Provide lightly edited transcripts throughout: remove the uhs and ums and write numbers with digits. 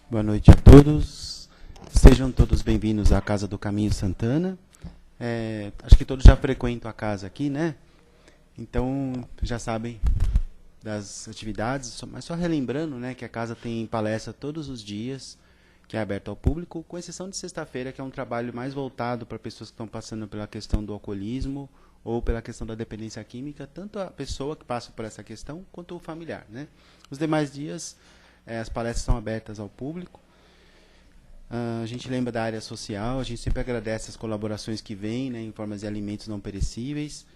Boa noite a todos. Sejam todos bem-vindos à Casa do Caminho Santana. Acho que todos já frequentam a casa aqui, né? Então, já sabem das atividades, mas só relembrando, né, que a casa tem palestra todos os dias, que é aberta ao público, com exceção de sexta-feira, que é um trabalho mais voltado para pessoas que estão passando pela questão do alcoolismo ou pela questão da dependência química, tanto a pessoa que passa por essa questão, quanto o familiar, né? Os demais dias, as palestras são abertas ao público. A gente lembra da área social, a gente sempre agradece as colaborações que vêm, né, em formas de alimentos não perecíveis.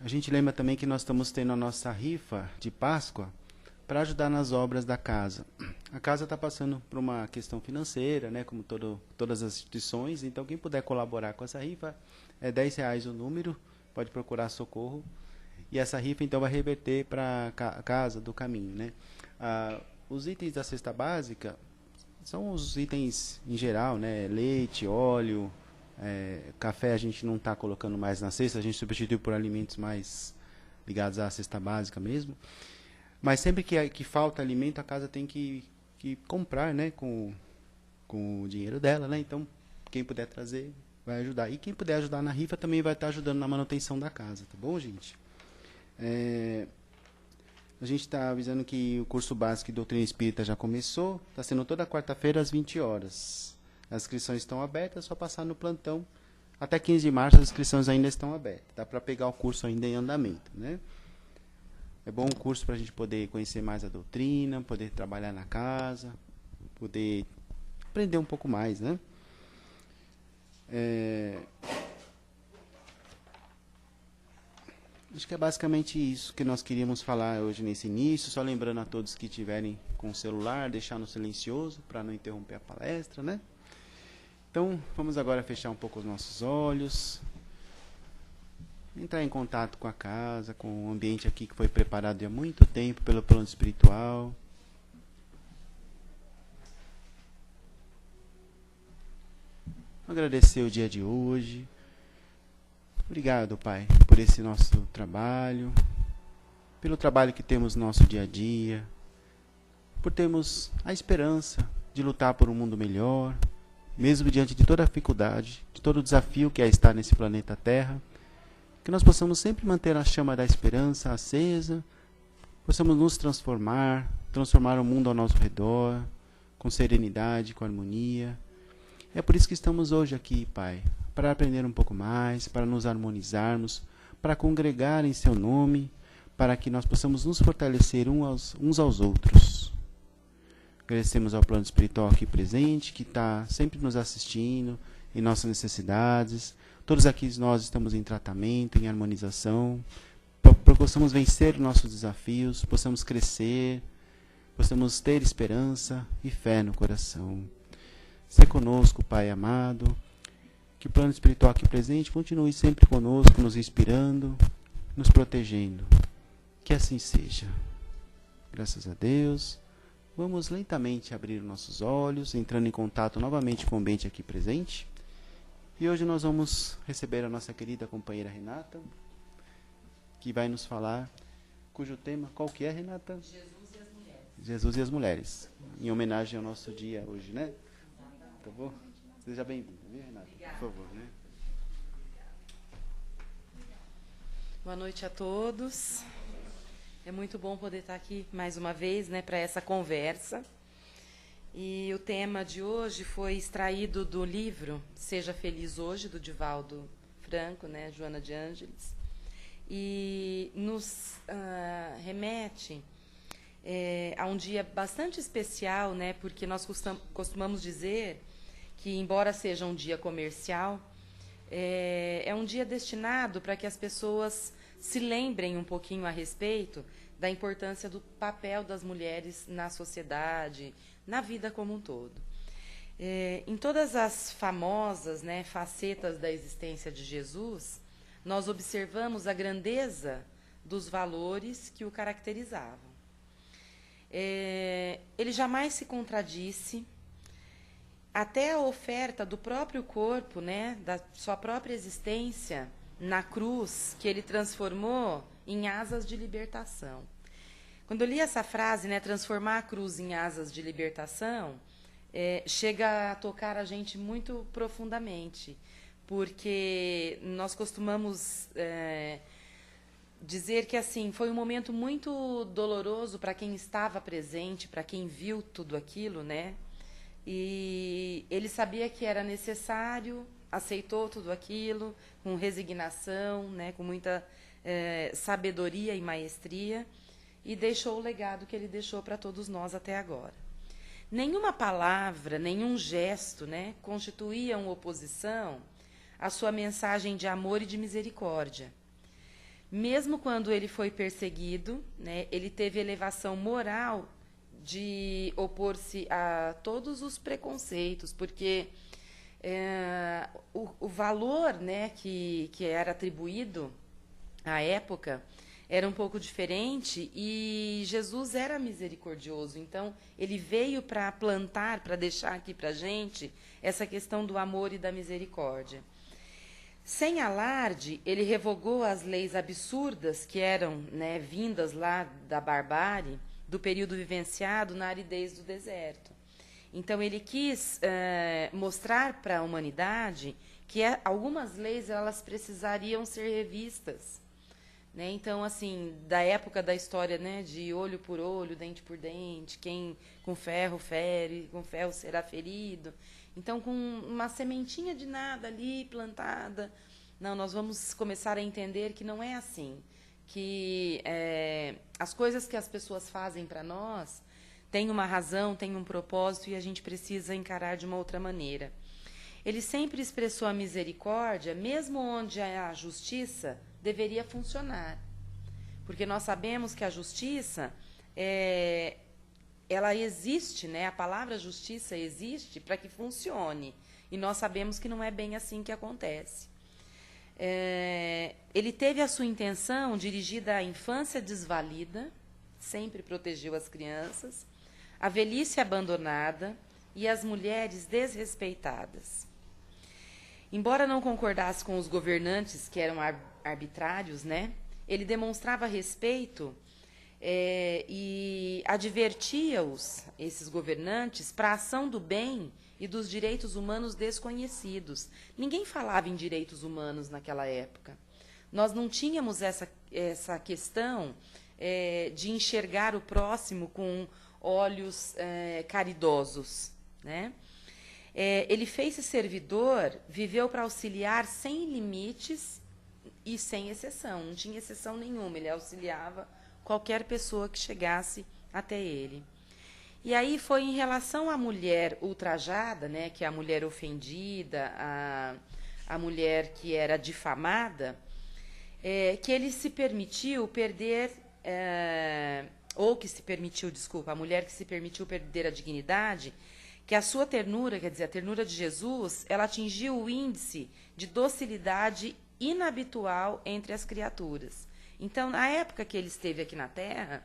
A gente lembra também que nós estamos tendo a nossa rifa de Páscoa para ajudar nas obras da casa. A casa está passando por uma questão financeira, né, como todas as instituições, então quem puder colaborar com essa rifa, é R$10 o número, pode procurar socorro, e essa rifa então vai reverter para a Casa do Caminho, né? Os itens da cesta básica são os itens em geral, né? Leite, óleo, café a gente não está colocando mais na cesta, a gente substituiu por alimentos mais ligados à cesta básica mesmo. Mas sempre que falta alimento, a casa tem que comprar, né, com o dinheiro dela, né? Então, quem puder trazer vai ajudar. E quem puder ajudar na rifa também vai estar ajudando na manutenção da casa, tá bom, gente? A gente está avisando que o curso básico de doutrina espírita já começou, está sendo toda quarta-feira às 20 horas. As inscrições estão abertas, é só passar no plantão. Até 15 de março as inscrições ainda estão abertas. Dá para pegar o curso ainda em andamento, né? É bom um curso para a gente poder conhecer mais a doutrina, poder trabalhar na casa, poder aprender um pouco mais, né? Acho que é basicamente isso que nós queríamos falar hoje nesse início, só lembrando a todos que tiverem com o celular, deixar no silencioso para não interromper a palestra, né? Então, vamos agora fechar um pouco os nossos olhos, entrar em contato com a casa, com o ambiente aqui que foi preparado há muito tempo pelo plano espiritual. Agradecer o dia de hoje. Obrigado, Pai, por esse nosso trabalho, pelo trabalho que temos no nosso dia a dia, por termos a esperança de lutar por um mundo melhor, mesmo diante de toda a dificuldade, de todo o desafio que é estar nesse planeta Terra, que nós possamos sempre manter a chama da esperança acesa, possamos nos transformar o mundo ao nosso redor, com serenidade, com harmonia. É por isso que estamos hoje aqui, Pai, para aprender um pouco mais, para nos harmonizarmos, para congregar em Seu nome, para que nós possamos nos fortalecer uns aos outros. Agradecemos ao plano espiritual aqui presente, que está sempre nos assistindo em nossas necessidades. Todos aqui nós estamos em tratamento, em harmonização, para que possamos vencer nossos desafios, possamos crescer, possamos ter esperança e fé no coração. Se conosco, Pai amado, que o plano espiritual aqui presente continue sempre conosco, nos inspirando, nos protegendo. Que assim seja. Graças a Deus. Vamos lentamente abrir nossos olhos, entrando em contato novamente com o ambiente aqui presente. E hoje nós vamos receber a nossa querida companheira Renata, que vai nos falar, cujo tema, qual que é, Renata? Jesus e as mulheres. Jesus e as mulheres, em homenagem ao nosso dia hoje, né? Tá bom? Seja bem-vinda, viu, Renata? Obrigada. Por favor, né? Boa noite a todos. É muito bom poder estar aqui mais uma vez, né, para essa conversa. E o tema de hoje foi extraído do livro Seja Feliz Hoje, do Divaldo Franco, né, Joana de Ângeles, e nos remete a um dia bastante especial, né, porque nós costumamos dizer que, embora seja um dia comercial, é um dia destinado para que as pessoas se lembrem um pouquinho a respeito da importância do papel das mulheres na sociedade, na vida como um todo. Em todas as famosas, né, facetas da existência de Jesus, nós observamos a grandeza dos valores que o caracterizavam. Ele jamais se contradisse. Até a oferta do próprio corpo, né, da sua própria existência na cruz, que ele transformou em asas de libertação. Quando eu li essa frase, né, transformar a cruz em asas de libertação, chega a tocar a gente muito profundamente, porque nós costumamos dizer que assim foi um momento muito doloroso para quem estava presente, para quem viu tudo aquilo, né? E ele sabia que era necessário, aceitou tudo aquilo com resignação, né? Com muita sabedoria e maestria, e deixou o legado que ele deixou para todos nós até agora. Nenhuma palavra, nenhum gesto, né, constituíam oposição à sua mensagem de amor e de misericórdia. Mesmo quando ele foi perseguido, né, ele teve elevação moral de opor-se a todos os preconceitos, porque o valor, né, que era atribuído à época era um pouco diferente, e Jesus era misericordioso. Então, ele veio para plantar, para deixar aqui para a gente essa questão do amor e da misericórdia. Sem alarde, ele revogou as leis absurdas que eram, né, vindas lá da barbárie, do período vivenciado na aridez do deserto. Então, ele quis mostrar para a humanidade que algumas leis elas precisariam ser revistas. Né? Então, assim, da época da história, né, de olho por olho, dente por dente, quem com ferro fere, com ferro será ferido. Então, com uma sementinha de nada ali plantada, não, nós vamos começar a entender que não é assim, que as coisas que as pessoas fazem para nós têm uma razão, têm um propósito, e a gente precisa encarar de uma outra maneira. Ele sempre expressou a misericórdia, mesmo onde a justiça deveria funcionar. Porque nós sabemos que a justiça, ela existe, né? A palavra justiça existe para que funcione. E nós sabemos que não é bem assim que acontece. Ele teve a sua intenção dirigida à infância desvalida, sempre protegeu as crianças, a velhice abandonada e as mulheres desrespeitadas. Embora não concordasse com os governantes, que eram arbitrários, né, ele demonstrava respeito e advertia-os, esses governantes, para a ação do bem e dos direitos humanos desconhecidos. Ninguém falava em direitos humanos naquela época. Nós não tínhamos essa questão de enxergar o próximo com olhos caridosos, né? Ele fez-se servidor, viveu para auxiliar sem limites e sem exceção. Não tinha exceção nenhuma, ele auxiliava qualquer pessoa que chegasse até ele. E aí foi em relação à mulher ultrajada, né, que é a mulher ofendida, a mulher que era difamada, que ele se permitiu perder, a mulher que se permitiu perder a dignidade, que a sua ternura, quer dizer, a ternura de Jesus, ela atingiu o índice de docilidade inabitual entre as criaturas. Então, na época que ele esteve aqui na Terra,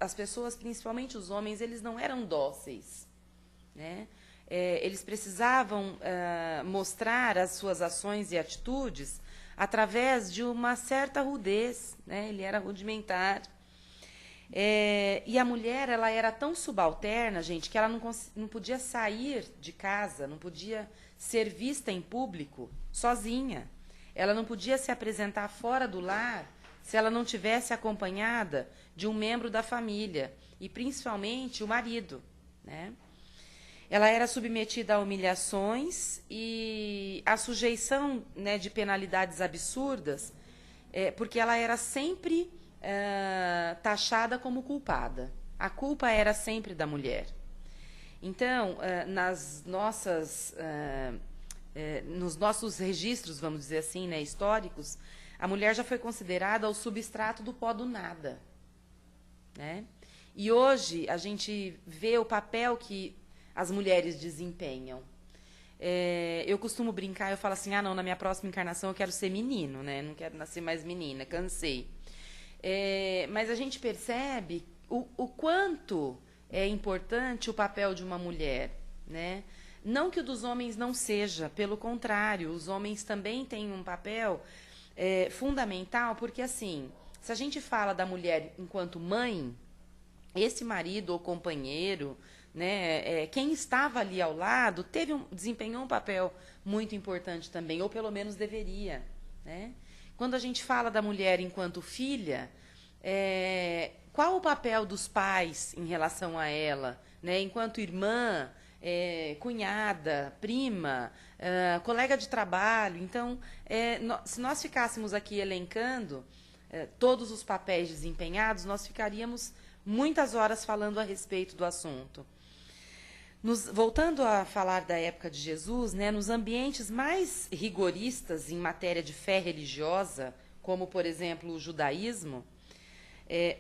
as pessoas, principalmente os homens, eles não eram dóceis, né? Eles precisavam mostrar as suas ações e atitudes através de uma certa rudez, né? Ele era rudimentar. E a mulher, ela era tão subalterna, gente, que ela não podia sair de casa, não podia ser vista em público sozinha. Ela não podia se apresentar fora do lar se ela não tivesse acompanhada de um membro da família, e principalmente o marido, né? Ela era submetida a humilhações e a sujeição, né, de penalidades absurdas, porque ela era sempre taxada como culpada. A culpa era sempre da mulher. Então, nos nossos registros, vamos dizer assim, né, históricos, a mulher já foi considerada o substrato do pó do nada, né? E hoje a gente vê o papel que as mulheres desempenham. Eu costumo brincar, eu falo assim, não, na minha próxima encarnação eu quero ser menino, né? Não quero nascer mais menina, cansei. Mas a gente percebe o quanto é importante o papel de uma mulher, né? Não que o dos homens não seja, pelo contrário, os homens também têm um papel fundamental, porque assim, se a gente fala da mulher enquanto mãe, esse marido ou companheiro, né, quem estava ali ao lado, desempenhou um papel muito importante também, ou pelo menos deveria, né? Quando a gente fala da mulher enquanto filha, qual o papel dos pais em relação a ela, né? Enquanto irmã, cunhada, prima, colega de trabalho. Então, se nós ficássemos aqui elencando todos os papéis desempenhados, nós ficaríamos muitas horas falando a respeito do assunto. Voltando a falar da época de Jesus, né, nos ambientes mais rigoristas em matéria de fé religiosa, como, por exemplo, o judaísmo,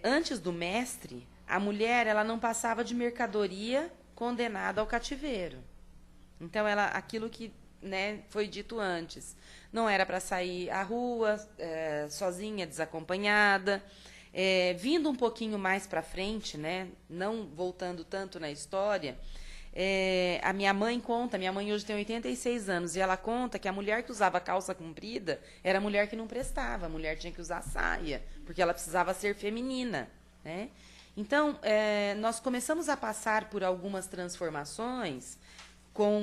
antes do mestre, a mulher ela não passava de mercadoria condenada ao cativeiro. Então, aquilo que, né, foi dito antes, não era para sair à rua, sozinha, desacompanhada. Vindo um pouquinho mais para frente, né, não voltando tanto na história, a minha mãe hoje tem 86 anos, e ela conta que a mulher que usava calça comprida era a mulher que não prestava, a mulher tinha que usar saia, porque ela precisava ser feminina, né? Então, nós começamos a passar por algumas transformações com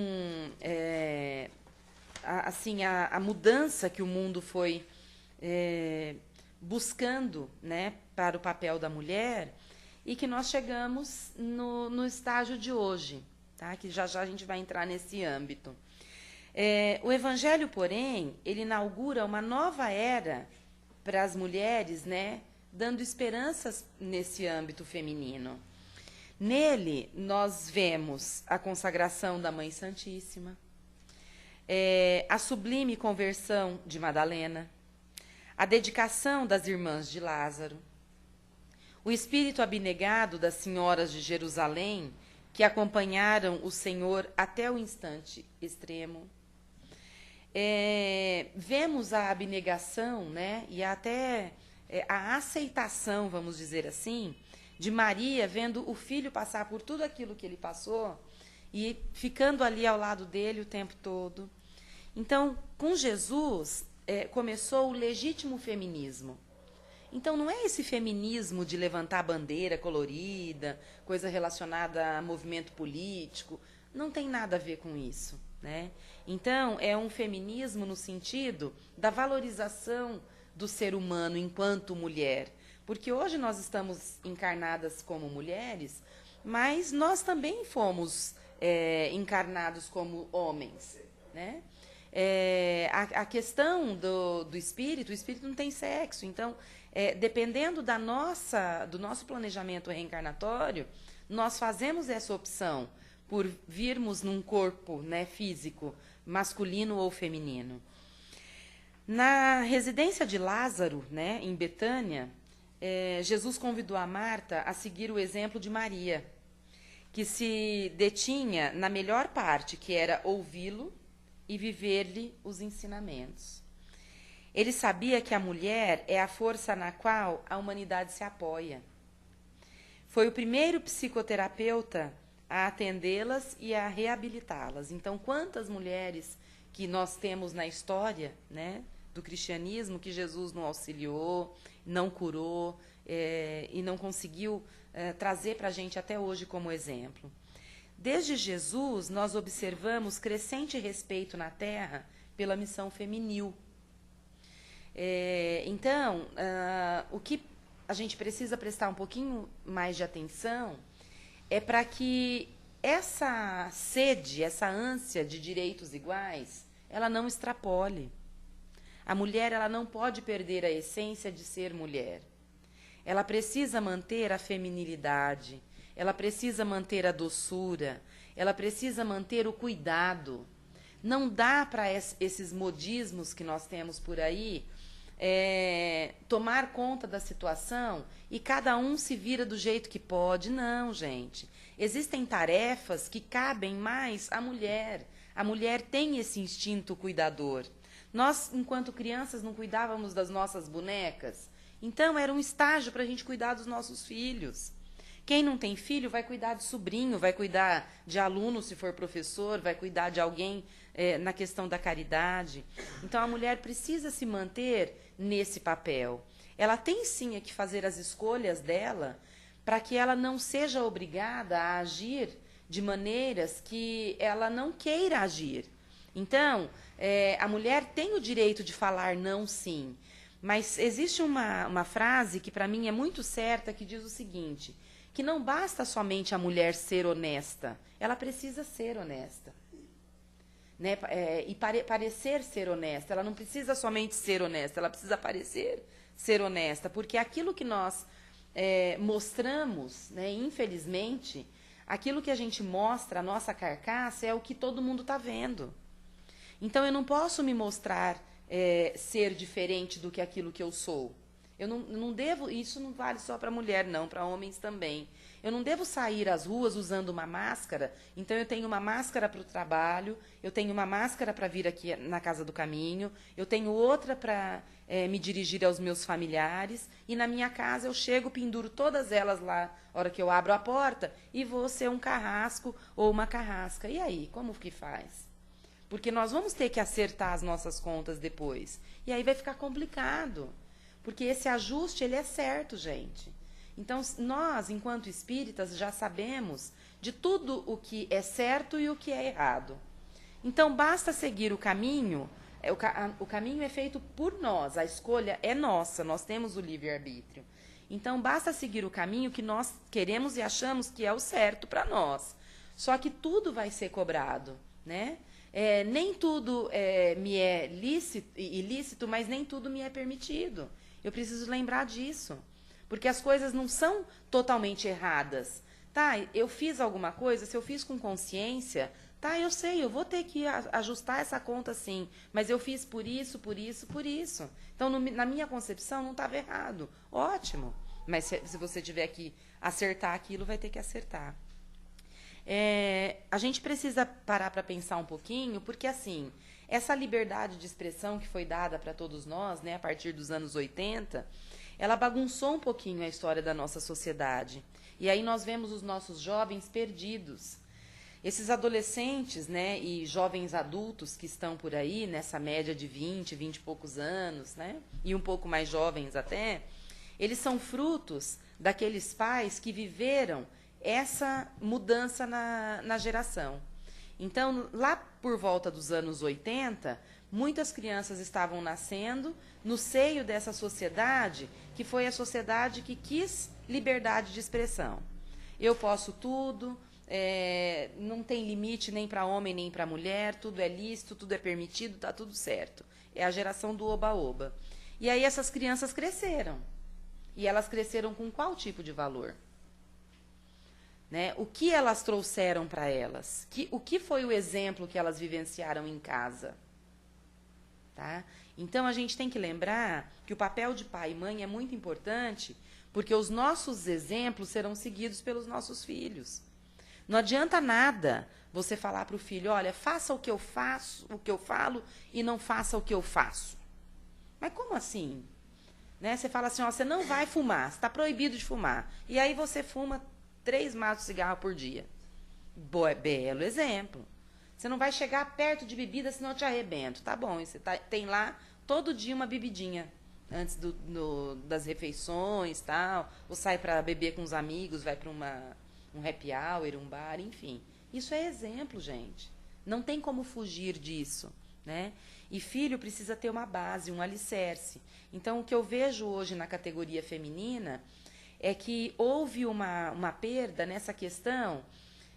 a mudança que o mundo foi buscando, né, para o papel da mulher, e que nós chegamos no estágio de hoje, tá? Que já a gente vai entrar nesse âmbito. O Evangelho, porém, ele inaugura uma nova era para as mulheres, né, dando esperanças nesse âmbito feminino. Nele, nós vemos a consagração da Mãe Santíssima, a sublime conversão de Madalena, a dedicação das irmãs de Lázaro, o espírito abnegado das senhoras de Jerusalém, que acompanharam o Senhor até o instante extremo. Vemos a abnegação, né, e até a aceitação, vamos dizer assim, de Maria, vendo o filho passar por tudo aquilo que ele passou e ficando ali ao lado dele o tempo todo. Então, com Jesus, começou o legítimo feminismo. Então, não é esse feminismo de levantar bandeira colorida, coisa relacionada a movimento político, não tem nada a ver com isso, né? Então, é um feminismo no sentido da valorização do ser humano enquanto mulher. Porque hoje nós estamos encarnadas como mulheres, mas nós também fomos encarnados como homens, né? A questão do espírito, o espírito não tem sexo, então, dependendo do nosso planejamento reencarnatório, nós fazemos essa opção por virmos num corpo, né, físico, masculino ou feminino. Na residência de Lázaro, né, em Betânia, Jesus convidou a Marta a seguir o exemplo de Maria, que se detinha na melhor parte, que era ouvi-lo e viver-lhe os ensinamentos. Ele sabia que a mulher é a força na qual a humanidade se apoia. Foi o primeiro psicoterapeuta a atendê-las e a reabilitá-las. Então, quantas mulheres que nós temos na história, né, do cristianismo, que Jesus não auxiliou, não curou e não conseguiu trazer para a gente até hoje como exemplo. Desde Jesus, nós observamos crescente respeito na Terra pela missão feminil. Então, o que a gente precisa prestar um pouquinho mais de atenção é para que essa sede, essa ânsia de direitos iguais, ela não extrapole. A mulher, ela não pode perder a essência de ser mulher. Ela precisa manter a feminilidade, ela precisa manter a doçura, ela precisa manter o cuidado. Não dá para esses modismos que nós temos por aí tomar conta da situação e cada um se vira do jeito que pode. Não, gente. Existem tarefas que cabem mais à mulher. A mulher tem esse instinto cuidador. Nós, enquanto crianças, não cuidávamos das nossas bonecas. Então, era um estágio para a gente cuidar dos nossos filhos. Quem não tem filho vai cuidar de sobrinho, vai cuidar de aluno, se for professor, vai cuidar de alguém na questão da caridade. Então, a mulher precisa se manter nesse papel. Ela tem, sim, que fazer as escolhas dela, para que ela não seja obrigada a agir de maneiras que ela não queira agir. Então, a mulher tem o direito de falar não, sim. Mas existe uma frase que para mim é muito certa, que diz o seguinte, que não basta somente a mulher ser honesta, ela precisa ser honesta. Né? E parecer ser honesta. Ela não precisa somente ser honesta, ela precisa parecer ser honesta, porque aquilo que nós mostramos, né, infelizmente, aquilo que a gente mostra, a nossa carcaça, é o que todo mundo está vendo. Então, eu não posso me mostrar ser diferente do que aquilo que eu sou. Eu não devo, isso não vale só para mulher, não, para homens também. Eu não devo sair às ruas usando uma máscara, então eu tenho uma máscara para o trabalho, eu tenho uma máscara para vir aqui na Casa do Caminho, eu tenho outra para me dirigir aos meus familiares, e na minha casa eu chego, penduro todas elas lá, na hora que eu abro a porta, e vou ser um carrasco ou uma carrasca. E aí, como que faz? Porque nós vamos ter que acertar as nossas contas depois. E aí vai ficar complicado. Porque esse ajuste, ele é certo, gente. Então, nós, enquanto espíritas, já sabemos de tudo o que é certo e o que é errado. Então, basta seguir o caminho. O caminho é feito por nós, a escolha é nossa, nós temos o livre-arbítrio. Então, basta seguir o caminho que nós queremos e achamos que é o certo para nós. Só que tudo vai ser cobrado, né? Nem tudo me é ilícito, mas nem tudo me é permitido. Eu preciso lembrar disso. Porque as coisas não são totalmente erradas. Tá, eu fiz alguma coisa, se eu fiz com consciência, tá, eu sei, eu vou ter que ajustar essa conta sim. Mas eu fiz por isso, por isso, por isso. Então, na minha concepção, não estava errado. Ótimo. Mas se você tiver que acertar aquilo, vai ter que acertar. A gente precisa parar para pensar um pouquinho, porque assim, essa liberdade de expressão que foi dada para todos nós, né, a partir dos anos 80, ela bagunçou um pouquinho a história da nossa sociedade. E aí nós vemos os nossos jovens perdidos. Esses adolescentes, né, e jovens adultos que estão por aí, nessa média de 20 e poucos anos, né, e um pouco mais jovens até, eles são frutos daqueles pais que viveram essa mudança na geração. Então, lá por volta dos anos 80, muitas crianças estavam nascendo no seio dessa sociedade, que foi a sociedade que quis liberdade de expressão. Eu posso tudo, não tem limite nem para homem nem para mulher, tudo é lícito, tudo é permitido, está tudo certo. É a geração do oba-oba. E aí essas crianças cresceram. E elas cresceram com qual tipo de valor? Né? O que elas trouxeram para elas? O que foi o exemplo que elas vivenciaram em casa? Tá? Então, a gente tem que lembrar que o papel de pai e mãe é muito importante, porque os nossos exemplos serão seguidos pelos nossos filhos. Não adianta nada você falar para o filho, olha, faça o que eu faço, o que eu falo, e não faça o que eu faço. Mas como assim? Né? Você fala assim, ó, você não vai fumar, está proibido de fumar. E aí você fuma 3 maços de cigarro por dia. Belo exemplo. Você não vai chegar perto de bebida, senão eu te arrebento. Tá bom, e você tem lá todo dia uma bebidinha antes das refeições, tal, ou sai para beber com os amigos, vai para um happy hour, um bar, enfim. Isso é exemplo, gente. Não tem como fugir disso, né? E filho precisa ter uma base, um alicerce. Então, o que eu vejo hoje na categoria feminina é que houve uma perda nessa questão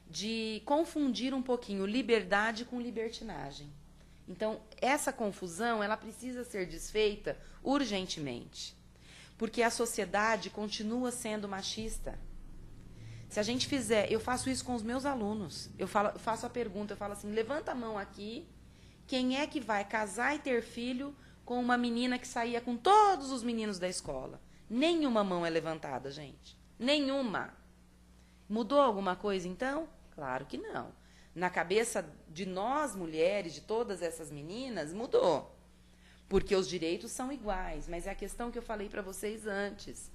de confundir um pouquinho liberdade com libertinagem. Então, essa confusão, ela precisa ser desfeita urgentemente. Porque a sociedade continua sendo machista. Se a gente fizer, eu faço isso com os meus alunos, eu faço a pergunta, eu falo assim, levanta a mão aqui, quem é que vai casar e ter filho com uma menina que saía com todos os meninos da escola? Nenhuma mão é levantada, gente. Nenhuma. Mudou alguma coisa, então? Claro que não. Na cabeça de nós, mulheres, de todas essas meninas, mudou. Porque os direitos são iguais. Mas é a questão que eu falei para vocês antes.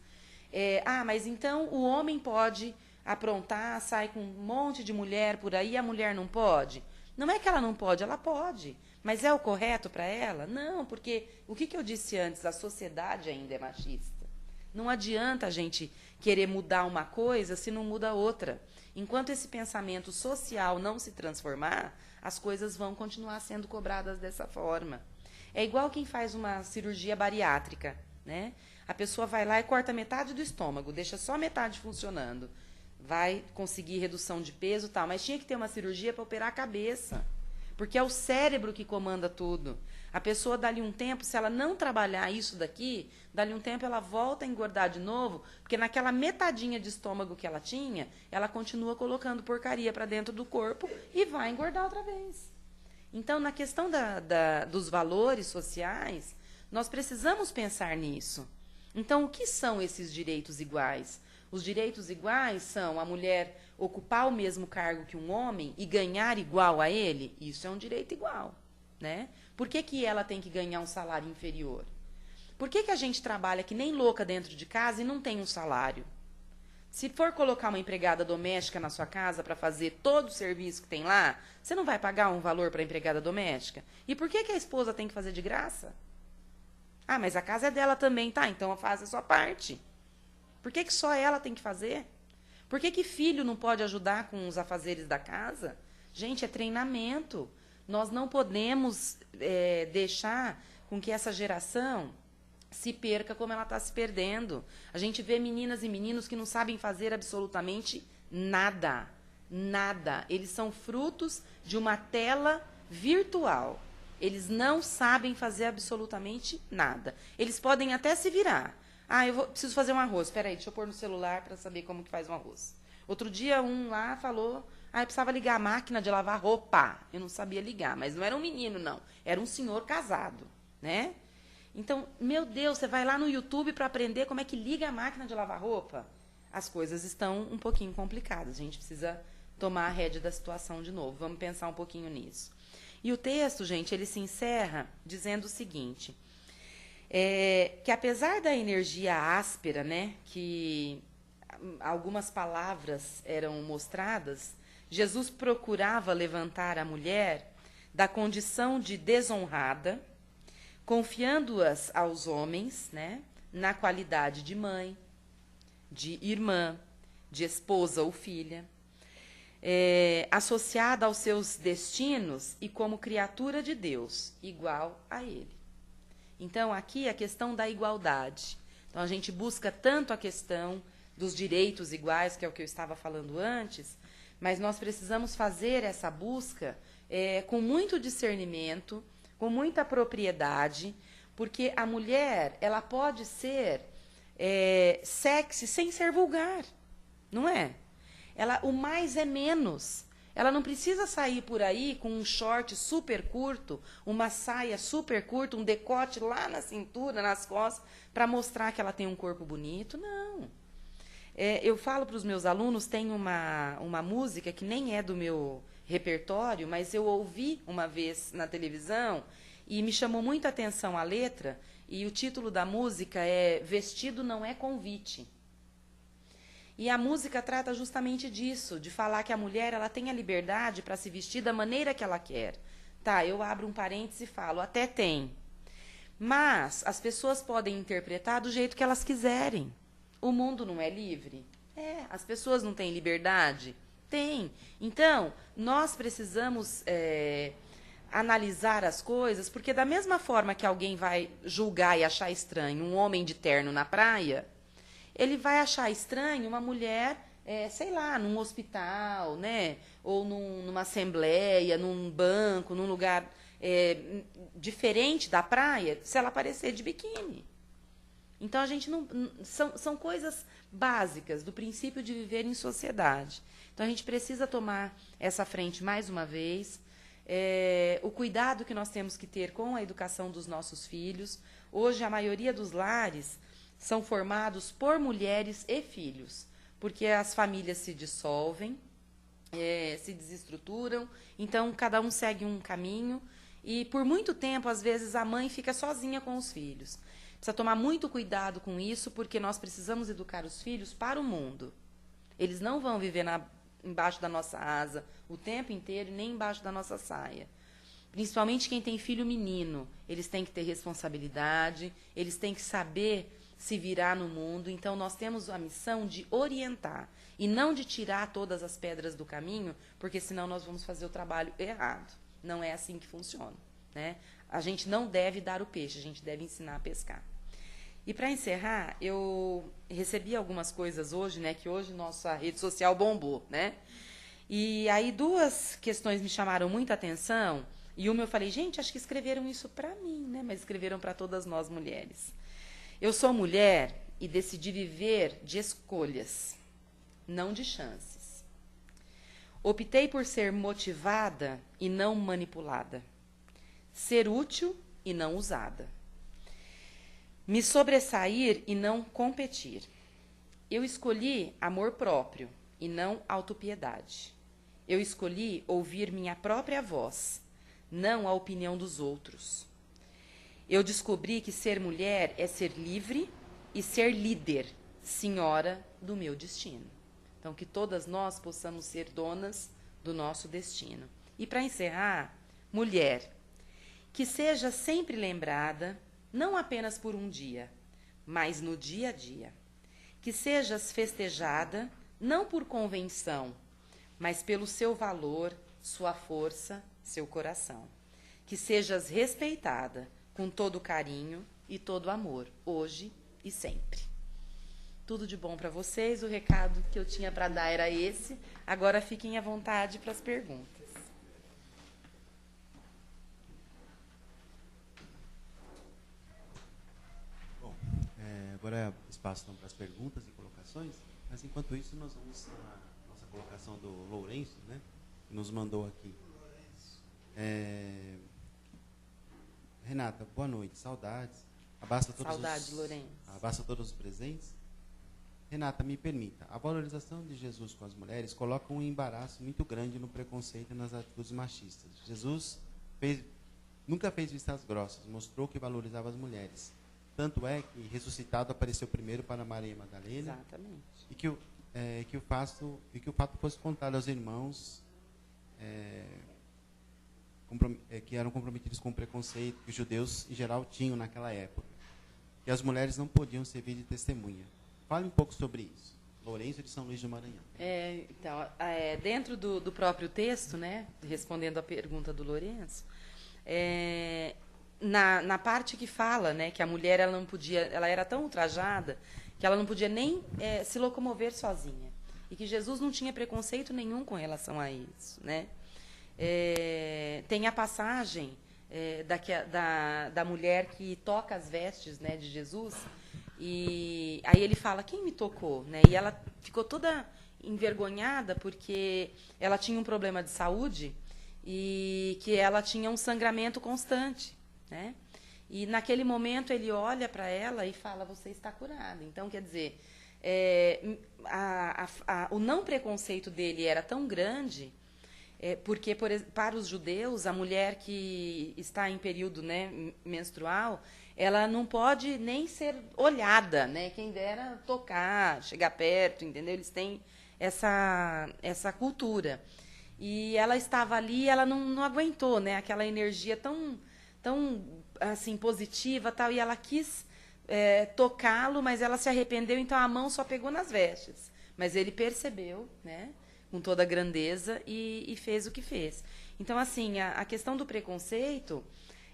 Mas então o homem pode aprontar, sai com um monte de mulher por aí, a mulher não pode? Não é que ela não pode, ela pode. Mas é o correto para ela? Não, porque o que eu disse antes, a sociedade ainda é machista. Não adianta a gente querer mudar uma coisa se não muda outra. Enquanto esse pensamento social não se transformar, as coisas vão continuar sendo cobradas dessa forma. É igual quem faz uma cirurgia bariátrica, né? A pessoa vai lá e corta metade do estômago, deixa só metade funcionando. Vai conseguir redução de peso e tal, mas tinha que ter uma cirurgia para operar a cabeça. Porque é o cérebro que comanda tudo. A pessoa, dali um tempo, se ela não trabalhar isso daqui, dali um tempo ela volta a engordar de novo, porque naquela metadinha de estômago que ela tinha, ela continua colocando porcaria para dentro do corpo e vai engordar outra vez. Então, na questão dos valores sociais, nós precisamos pensar nisso. Então, o que são esses direitos iguais? Os direitos iguais são a mulher ocupar o mesmo cargo que um homem e ganhar igual a ele. Isso é um direito igual, né? Por que ela tem que ganhar um salário inferior? Por que a gente trabalha que nem louca dentro de casa e não tem um salário? Se for colocar uma empregada doméstica na sua casa para fazer todo o serviço que tem lá, você não vai pagar um valor para a empregada doméstica? E por que a esposa tem que fazer de graça? Ah, mas a casa é dela também, tá? Então faz a sua parte. Por que só ela tem que fazer? Por que filho não pode ajudar com os afazeres da casa? Gente, é treinamento. Nós não podemos deixar com que essa geração se perca como ela está se perdendo. A gente vê meninas e meninos que não sabem fazer absolutamente nada. Nada. Eles são frutos de uma tela virtual. Eles não sabem fazer absolutamente nada. Eles podem até se virar. Ah, preciso fazer um arroz. Espera aí, deixa eu pôr no celular para saber como que faz um arroz. Outro dia, um lá falou, eu precisava ligar a máquina de lavar roupa. Eu não sabia ligar, mas não era um menino, não. Era um senhor casado, né? Então, meu Deus, você vai lá no YouTube para aprender como é que liga a máquina de lavar roupa? As coisas estão um pouquinho complicadas. A gente precisa tomar a rédea da situação de novo. Vamos pensar um pouquinho nisso. E o texto, gente, ele se encerra dizendo o seguinte... que apesar da energia áspera, né, que algumas palavras eram mostradas, Jesus procurava levantar a mulher da condição de desonrada, confiando-as aos homens, né, na qualidade de mãe, de irmã, de esposa ou filha, associada aos seus destinos e como criatura de Deus, igual a ele. Então, aqui a questão da igualdade. Então, a gente busca tanto a questão dos direitos iguais, que é o que eu estava falando antes, mas nós precisamos fazer essa busca com muito discernimento, com muita propriedade, porque a mulher, ela pode ser sexy sem ser vulgar, não é? O mais é menos. Ela não precisa sair por aí com um short super curto, uma saia super curta, um decote lá na cintura, nas costas, para mostrar que ela tem um corpo bonito. Não. Eu falo para os meus alunos, tem uma música que nem é do meu repertório, mas eu ouvi uma vez na televisão e me chamou muita atenção a letra, e o título da música é Vestido Não é Convite. E a música trata justamente disso, de falar que a mulher ela tem a liberdade para se vestir da maneira que ela quer. Tá, eu abro um parêntese e falo, até tem. Mas as pessoas podem interpretar do jeito que elas quiserem. O mundo não é livre? As pessoas não têm liberdade? Tem. Então, nós precisamos analisar as coisas, porque da mesma forma que alguém vai julgar e achar estranho um homem de terno na praia, ele vai achar estranho uma mulher, sei lá, num hospital, né? Ou numa assembleia, num banco, num lugar diferente da praia, se ela aparecer de biquíni. Então, a gente não... São coisas básicas do princípio de viver em sociedade. Então, a gente precisa tomar essa frente mais uma vez. O cuidado que nós temos que ter com a educação dos nossos filhos. Hoje, a maioria dos lares são formados por mulheres e filhos, porque as famílias se dissolvem, se desestruturam, então cada um segue um caminho, e por muito tempo, às vezes, a mãe fica sozinha com os filhos. Precisa tomar muito cuidado com isso, porque nós precisamos educar os filhos para o mundo. Eles não vão viver embaixo da nossa asa o tempo inteiro, nem embaixo da nossa saia. Principalmente quem tem filho menino, eles têm que ter responsabilidade, eles têm que saber se virar no mundo. Então, nós temos a missão de orientar e não de tirar todas as pedras do caminho, porque senão nós vamos fazer o trabalho errado. Não é assim que funciona, né? A gente não deve dar o peixe, a gente deve ensinar a pescar. E para encerrar, eu recebi algumas coisas hoje, né? Que hoje nossa rede social bombou, né? E aí 2 questões me chamaram muita atenção. E uma eu falei, gente, acho que escreveram isso para mim, né? Mas escreveram para todas nós mulheres. Eu sou mulher e decidi viver de escolhas, não de chances. Optei por ser motivada e não manipulada. Ser útil e não usada. Me sobressair e não competir. Eu escolhi amor próprio e não autopiedade. Eu escolhi ouvir minha própria voz, não a opinião dos outros. Eu descobri que ser mulher é ser livre e ser líder, senhora do meu destino. Então, que todas nós possamos ser donas do nosso destino. E para encerrar, mulher, que seja sempre lembrada, não apenas por um dia, mas no dia a dia. Que sejas festejada, não por convenção, mas pelo seu valor, sua força, seu coração. Que sejas respeitada com todo carinho e todo amor, hoje e sempre. Tudo de bom para vocês, o recado que eu tinha para dar era esse. Agora fiquem à vontade para as perguntas. Bom, agora é espaço então, para as perguntas e colocações, mas enquanto isso nós vamos à nossa colocação do Lourenço, né, que nos mandou aqui. Renata, boa noite, saudades. Abraço a todos os presentes. Renata, me permita, a valorização de Jesus com as mulheres coloca um embaraço muito grande no preconceito e nas atitudes machistas. Jesus nunca fez vistas grossas, mostrou que valorizava as mulheres. Tanto é que, ressuscitado, apareceu primeiro para Maria Madalena. Exatamente. E que o fato fosse contado aos irmãos que eram comprometidos com o preconceito que os judeus, em geral, tinham naquela época. Que as mulheres não podiam servir de testemunha. Fale um pouco sobre isso. Lourenço de São Luís do Maranhão. Dentro do próprio texto, né, respondendo à pergunta do Lourenço, na parte que fala, né, que a mulher ela não podia, ela era tão ultrajada que ela não podia nem se locomover sozinha. E que Jesus não tinha preconceito nenhum com relação a isso, né? Tem a passagem da mulher que toca as vestes, né, de Jesus, e aí ele fala, quem me tocou? Né? E ela ficou toda envergonhada porque ela tinha um problema de saúde e que ela tinha um sangramento constante, né? E naquele momento ele olha para ela e fala, você está curada. Então, quer dizer, o não preconceito dele era tão grande, porque para os judeus, a mulher que está em período, né, menstrual, ela não pode nem ser olhada, né? Quem dera tocar, chegar perto, entendeu? Eles têm essa cultura. E ela estava ali, ela não aguentou, né? Aquela energia tão assim positiva, tal, e ela quis tocá-lo, mas ela se arrependeu, então a mão só pegou nas vestes. Mas ele percebeu, né? Com toda a grandeza e fez o que fez. Então, assim, a questão do preconceito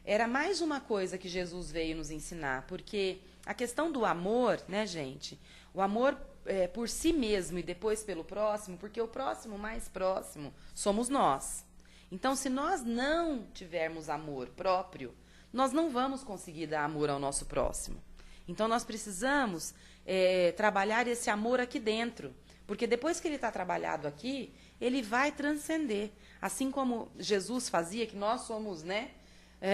era mais uma coisa que Jesus veio nos ensinar, porque a questão do amor, né, gente? O amor por si mesmo e depois pelo próximo, porque o próximo mais próximo somos nós. Então, se nós não tivermos amor próprio, nós não vamos conseguir dar amor ao nosso próximo. Então, nós precisamos trabalhar esse amor aqui dentro, porque depois que ele está trabalhado aqui, ele vai transcender. Assim como Jesus fazia, que nós somos, né,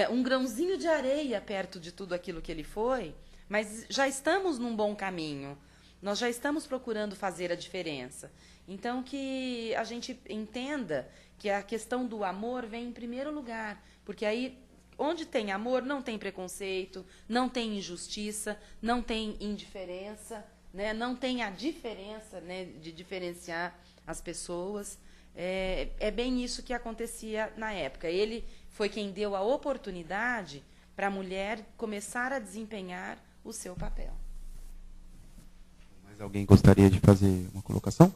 um grãozinho de areia perto de tudo aquilo que ele foi, mas já estamos num bom caminho. Nós já estamos procurando fazer a diferença. Então, que a gente entenda que a questão do amor vem em primeiro lugar, porque aí, onde tem amor, não tem preconceito, não tem injustiça, não tem indiferença, né? Não tem a diferença, né, de diferenciar as pessoas. É bem isso que acontecia na época. Ele foi quem deu a oportunidade para a mulher começar a desempenhar o seu papel. Mais alguém gostaria de fazer uma colocação?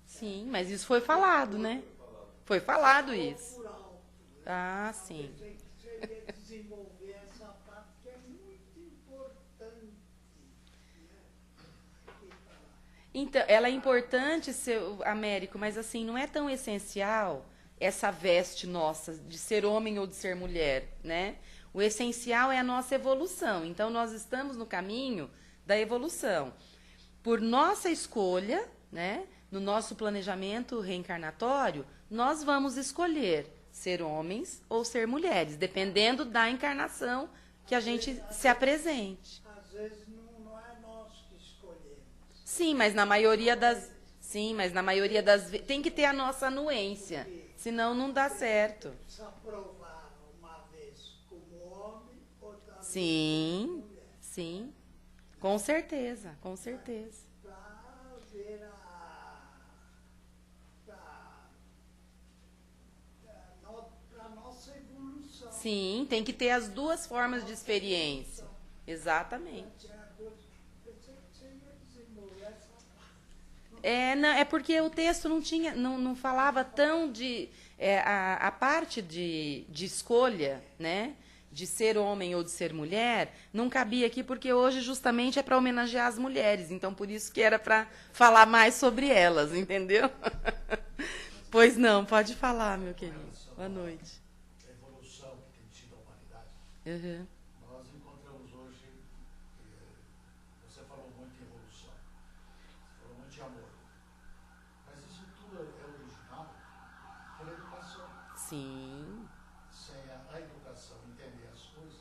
Sim, mas isso foi falado, né? Foi falado isso. Ah, sim. Desenvolver essa parte que é muito importante. Então, ela é importante, seu Américo, mas assim, não é tão essencial essa veste nossa de ser homem ou de ser mulher, né? O essencial é a nossa evolução. Então, nós estamos no caminho da evolução. Por nossa escolha, né? No nosso planejamento reencarnatório, nós vamos escolher ser homens ou ser mulheres, dependendo da encarnação que a gente se apresente. Às vezes não é nós que escolhemos. Sim, mas na maioria das vezes tem que ter a nossa anuência, senão não dá certo. Se aprovar uma vez como homem, outra vez Sim, como mulher. sim, com certeza, com certeza. Para ver a nossa evolução. Sim, tem que ter as duas formas de experiência. Exatamente. Pensei que você ia desenvolver essa parte. É porque o texto não falava tão de a parte de escolha, né? De ser homem ou de ser mulher, não cabia aqui porque hoje justamente é para homenagear as mulheres. Então, por isso que era para falar mais sobre elas, entendeu? Pois não, pode falar, meu querido. Boa noite. A evolução que tem tido a humanidade. Uhum. Nós encontramos hoje, você falou muito em evolução, você falou muito de amor. Mas isso tudo é original pela educação. Sim, Sem a educação entender as coisas,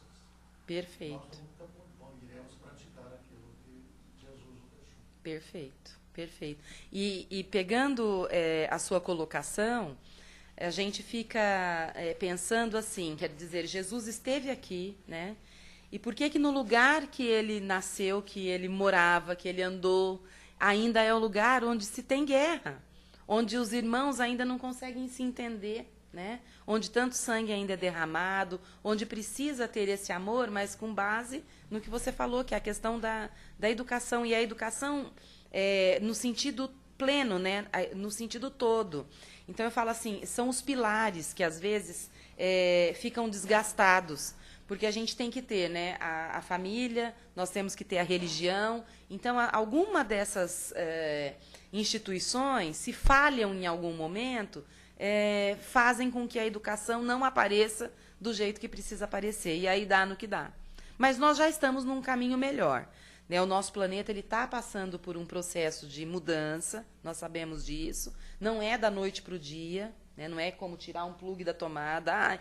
perfeito. nós não iremos praticar aquilo que Jesus nos deixou. Perfeito, perfeito. E pegando a sua colocação, a gente fica pensando assim, quer dizer, Jesus esteve aqui, né? E por que no lugar que ele nasceu, que ele morava, que ele andou, ainda é o lugar onde se tem guerra, onde os irmãos ainda não conseguem se entender, né? Onde tanto sangue ainda é derramado, onde precisa ter esse amor, mas com base no que você falou, que é a questão da educação. E a educação no sentido pleno, né? No sentido todo. Então, eu falo assim, são os pilares que, às vezes, ficam desgastados. Porque a gente tem que ter, né, a família, nós temos que ter a religião. Então, alguma dessas instituições, se falham em algum momento, fazem com que a educação não apareça do jeito que precisa aparecer. E aí dá no que dá. Mas nós já estamos num caminho melhor. Né? O nosso planeta está passando por um processo de mudança, nós sabemos disso. Não é da noite para o dia, né? Não é como tirar um plugue da tomada.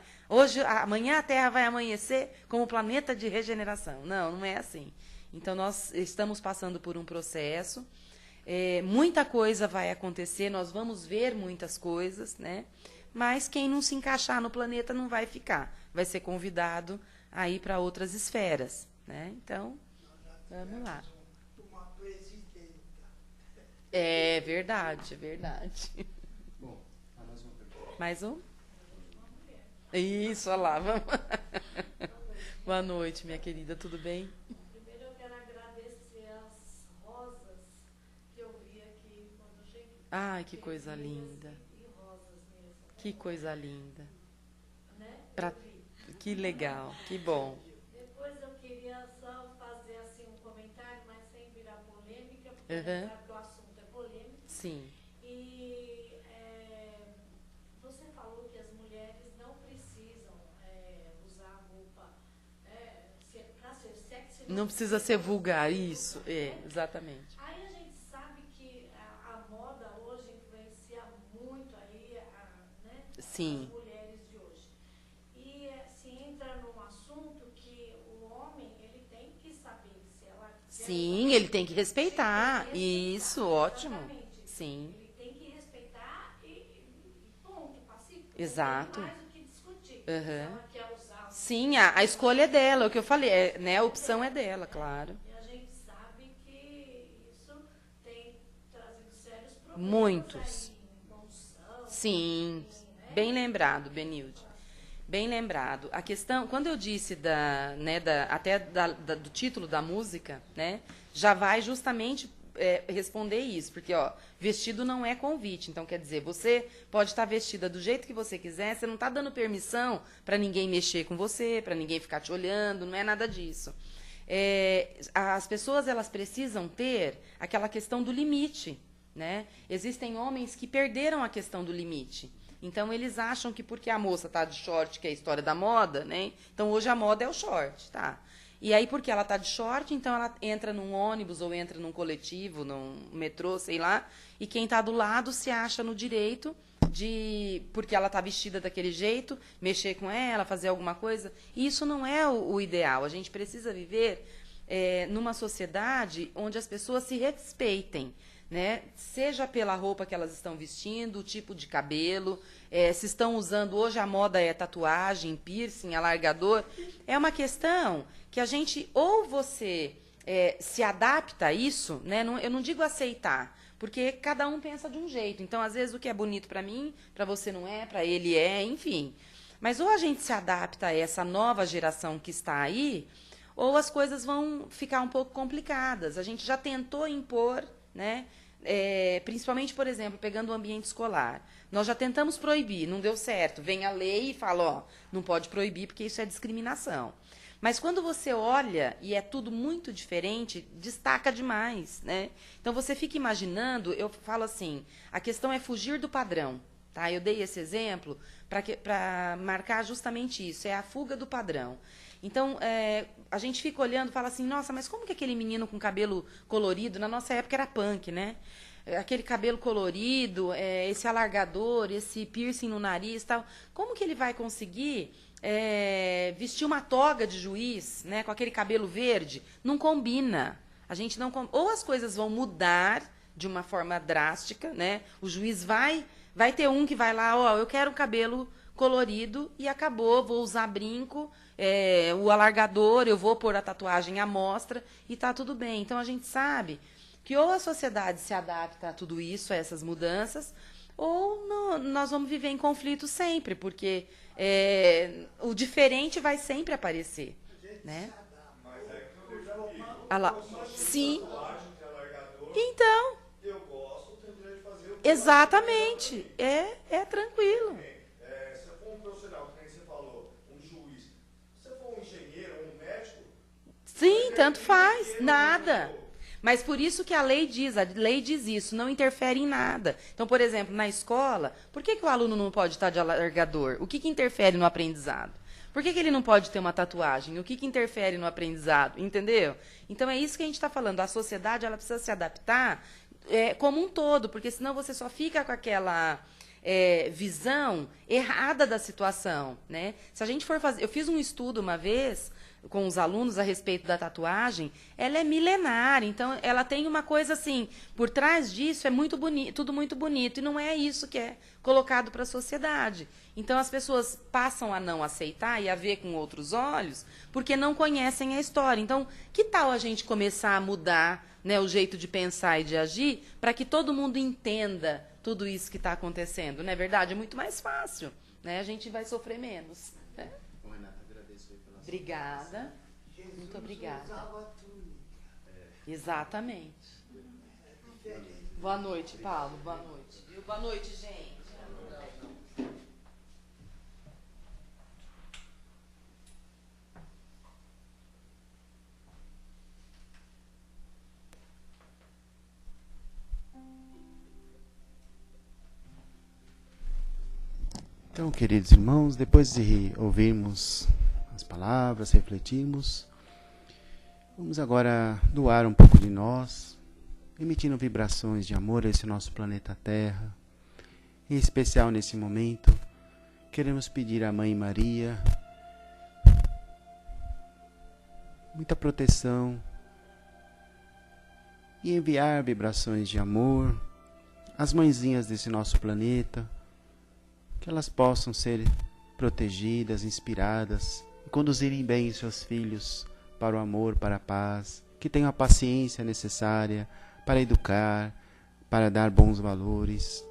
Amanhã a Terra vai amanhecer como planeta de regeneração. Não, não é assim. Então, nós estamos passando por um processo. Muita coisa vai acontecer, nós vamos ver muitas coisas, né? Mas quem não se encaixar no planeta não vai ficar. Vai ser convidado a ir para outras esferas, né? Então, vamos lá. Uma presidenta. É verdade, é verdade. Bom, mais uma pergunta. Mais um? Isso, olha lá, vamos. Boa noite, minha querida, tudo bem? Primeiro eu quero agradecer as rosas que eu vi aqui quando eu cheguei. Ai, que coisa linda. E rosas mesmo. Que coisa linda. Né? Pra- Que legal, que bom. Depois eu queria só fazer assim um comentário, mas sem virar polêmica, porque a Uhum. gente sabe que o assunto é polêmico. Sim, E você falou que as mulheres não precisam usar roupa para ser sexy. não precisa ser vulgar, isso, exatamente. Aí a gente sabe que a moda hoje influencia muito aí, né, Sim. as mulheres de hoje. E se entra num assunto que o homem ele tem que saber se ela quer Sim, ele tem que respeitar. Isso, ótimo. Exatamente. Sim, Ele tem que respeitar e ponto, pacífico. exato. Não tem mais o que discutir. Aham. Se ela quer usar. Sim, a escolha é dela, é o que eu falei, né? A opção é dela, claro. E a gente sabe que isso tem trazido sérios problemas. Muitos. Aí, emoção, Sim, enfim, né? bem lembrado, Benilde. Bem lembrado. A questão, quando eu disse do título da música, né, já vai justamente responder isso, porque ó, vestido não é convite. Então quer dizer, você pode estar vestida do jeito que você quiser, você não está dando permissão para ninguém mexer com você, para ninguém ficar te olhando, não é nada disso. As pessoas elas precisam ter aquela questão do limite, né? Existem homens que perderam a questão do limite. Então, eles acham que porque a moça tá de short, que é a história da moda, né? Então, hoje a moda é o short, tá? E aí, porque ela tá de short, então ela entra num ônibus ou entra num coletivo, num metrô, sei lá, e quem tá do lado se acha no direito de, porque ela tá vestida daquele jeito, mexer com ela, fazer alguma coisa. E isso não é o ideal. A gente precisa viver numa sociedade onde as pessoas se respeitem, né? Seja pela roupa que elas estão vestindo, o tipo de cabelo, se estão usando, hoje a moda é tatuagem, piercing, alargador, é uma questão que a gente, ou você se adapta a isso, né? Eu não digo aceitar, porque cada um pensa de um jeito, então às vezes o que é bonito para mim, para você não é, para ele é, enfim. Mas ou a gente se adapta a essa nova geração que está aí, ou as coisas vão ficar um pouco complicadas. A gente já tentou impor, né? Principalmente, por exemplo, pegando o ambiente escolar. Nós já tentamos proibir, não deu certo. Vem a lei e fala, ó, não pode proibir porque isso é discriminação. Mas quando você olha e é tudo muito diferente, destaca demais, né? Então você fica imaginando, eu falo assim, a questão é fugir do padrão, tá? Eu dei esse exemplo para marcar justamente isso, é a fuga do padrão. Então, a gente fica olhando e fala assim, nossa, mas como que aquele menino com cabelo colorido, na nossa época era punk, né? Aquele cabelo colorido, esse alargador, esse piercing no nariz e tal, como que ele vai conseguir vestir uma toga de juiz, né, com aquele cabelo verde? Não combina. A gente não ou as coisas vão mudar de uma forma drástica, né? O juiz vai ter um que vai lá, ó, eu quero um cabelo colorido e acabou, vou usar brinco, o alargador, eu vou pôr a tatuagem à mostra e tá tudo bem. Então a gente sabe que ou a sociedade se adapta a tudo isso, a essas mudanças, ou nós vamos viver em conflito sempre, porque o diferente vai sempre aparecer, né? Mas é que eu já vi. Ah lá. Sim. Tatuagem de alargador, Então, eu gosto, tenho direito de fazer o que exatamente. É tranquilo. Se for um profissional, que nem você falou, um juiz, se for um engenheiro, um médico, Sim, tanto faz. Nada. Mas por isso que a lei diz isso, não interfere em nada. Então, por exemplo, na escola, por que o aluno não pode estar de alargador? O que interfere no aprendizado? Por que ele não pode ter uma tatuagem? O que interfere no aprendizado? Entendeu? Então, é isso que a gente está falando. A sociedade ela precisa se adaptar como um todo, porque senão você só fica com aquela visão errada da situação, né? Se a gente for fazer... Eu fiz um estudo uma vez com os alunos a respeito da tatuagem, ela é milenar, então ela tem uma coisa assim, por trás disso é muito bonito, tudo muito bonito, e não é isso que é colocado para a sociedade. Então as pessoas passam a não aceitar e a ver com outros olhos, porque não conhecem a história. Então, que tal a gente começar a mudar, né, o jeito de pensar e de agir, para que todo mundo entenda tudo isso que está acontecendo, não é verdade? É muito mais fácil, né? A gente vai sofrer menos, né? Bom, Renata, agradeço aí pela Obrigada. Jesus Muito obrigada. usava túnica. Exatamente. Boa noite, Paulo. Boa noite. Viu? Boa noite, gente. Então, queridos irmãos, depois de ouvirmos as palavras, refletirmos, vamos agora doar um pouco de nós, emitindo vibrações de amor a esse nosso planeta Terra. Em especial nesse momento, queremos pedir à Mãe Maria muita proteção, e enviar vibrações de amor às mãezinhas desse nosso planeta, que elas possam ser protegidas, inspiradas e conduzirem bem seus filhos para o amor, para a paz, que tenham a paciência necessária para educar, para dar bons valores,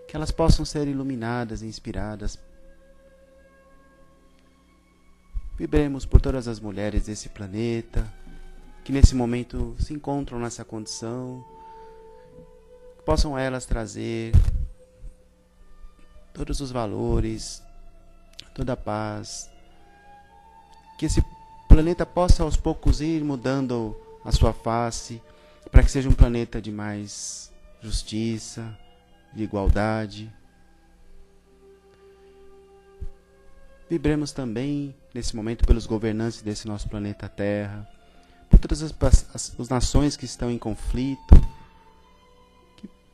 que elas possam ser iluminadas e inspiradas. Vibremos por todas as mulheres desse planeta, que nesse momento se encontram nessa condição, que possam elas trazer todos os valores, toda a paz, que esse planeta possa aos poucos ir mudando a sua face, para que seja um planeta de mais justiça, de igualdade. Vibremos também, nesse momento, pelos governantes desse nosso planeta Terra, por todas as nações que estão em conflito,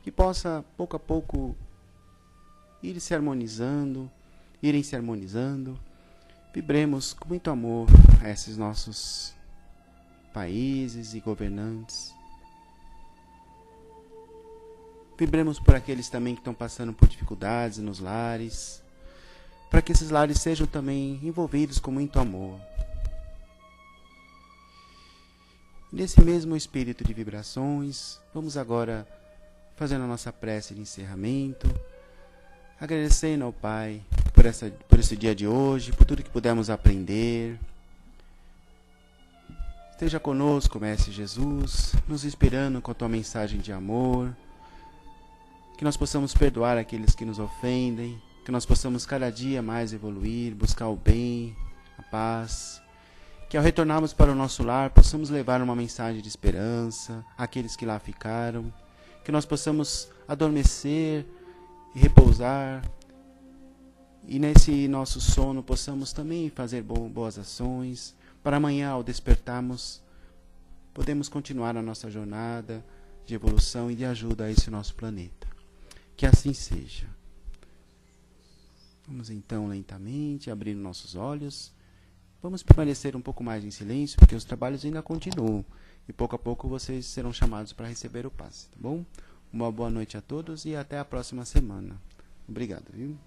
que possa, pouco a pouco, irem se harmonizando. Vibremos com muito amor a esses nossos países e governantes. Vibremos por aqueles também que estão passando por dificuldades nos lares, para que esses lares sejam também envolvidos com muito amor. Nesse mesmo espírito de vibrações, vamos agora fazendo a nossa prece de encerramento, agradecendo ao Pai por esse dia de hoje, por tudo que pudemos aprender. Esteja conosco, Mestre Jesus, nos inspirando com a Tua mensagem de amor, que nós possamos perdoar aqueles que nos ofendem, que nós possamos cada dia mais evoluir, buscar o bem, a paz, que ao retornarmos para o nosso lar possamos levar uma mensagem de esperança àqueles que lá ficaram, que nós possamos adormecer e repousar, e nesse nosso sono possamos também fazer boas ações, para amanhã, ao despertarmos, podemos continuar a nossa jornada de evolução e de ajuda a esse nosso planeta. Que assim seja. Vamos então lentamente abrir nossos olhos. Vamos permanecer um pouco mais em silêncio, porque os trabalhos ainda continuam. E pouco a pouco vocês serão chamados para receber o passe, tá bom? Uma boa noite a todos e até a próxima semana. Obrigado, viu?